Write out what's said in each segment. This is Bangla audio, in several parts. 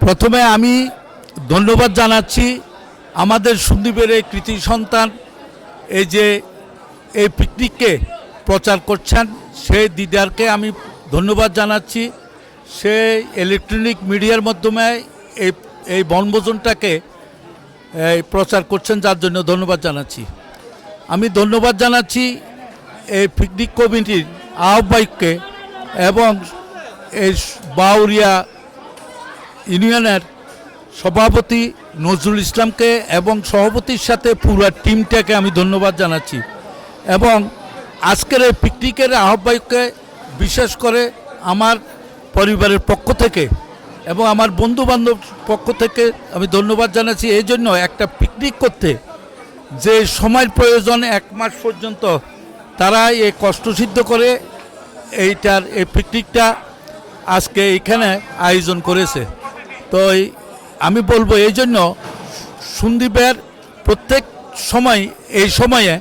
প্রথমে আমি ধন্যবাদ জানাচ্ছি আমাদের সন্দীপের এই কৃতি সন্তান এই যে এই পিকনিককে প্রচার করছেন সেই দিদারকে আমি ধন্যবাদ জানাচ্ছি। সে ইলেকট্রনিক মিডিয়ার মাধ্যমে এই বনভোজনটাকে প্রচার করছেন, যার জন্য ধন্যবাদ জানাচ্ছি। আমি ধন্যবাদ জানাচ্ছি এই পিকনিক কমিটির আহ্বায়ককে এবং এই বাউরিয়া ইউনিয়নের সভাপতি নজরুল ইসলামকে এবং সভাপতির সাথে পুরো টিমটাকে আমি ধন্যবাদ জানাচ্ছি। এবং আজকের এই পিকনিকের আহ্বায়ককে বিশেষ করে আমার পরিবারের পক্ষ থেকে এবং আমার বন্ধুবান্ধব পক্ষ থেকে আমি ধন্যবাদ জানাচ্ছি। এই জন্য একটা পিকনিক করতে যে সময়ের প্রয়োজন 1 মাস পর্যন্ত তারা এই কষ্টসিদ্ধ করে এই পিকনিকটা আজকে এখানে আয়োজন করেছে। তো আমি বলবো এই জন্য সন্দীপের প্রত্যেক সময় এই সময়ে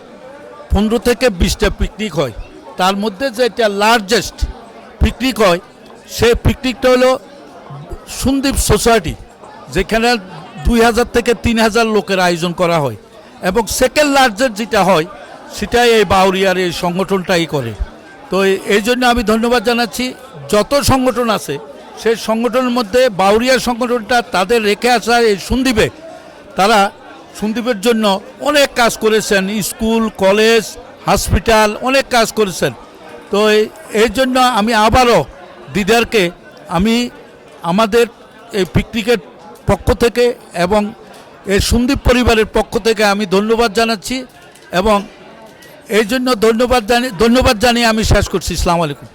15 থেকে 20টা পিকনিক হয়, তার মধ্যে যেটা লার্জেস্ট পিকনিক হয় সেই পিকনিকটা হলো সন্দীপ সোসাইটি, যেখানে 2000 থেকে 3000 লোকের আয়োজন করা হয়। এবং সেকেন্ড লার্জেস্ট যেটা হয় সেটাই এই বাউরিয়ার এই সংগঠনটাই করে। তো এই জন্য আমি ধন্যবাদ জানাচ্ছি। যত সংগঠন আছে সেই সংগঠনের মধ্যে বাউরিয়ার সংগঠনটা তাদের রেখে আসা এই সন্দীপে, তারা সন্দীপের জন্য অনেক কাজ করেছেন, স্কুল কলেজ হসপিটাল অনেক কাজ করেছেন। তো এই জন্য আমি আবারও দিদারকে আমি আমাদের এই পিকনিকের পক্ষ থেকে এবং এই সন্দীপ পরিবারের পক্ষ থেকে আমি ধন্যবাদ জানাচ্ছি। এবং এই জন্য ধন্যবাদ জানিয়ে আমি শেষ করছি। আসসালামু আলাইকুম।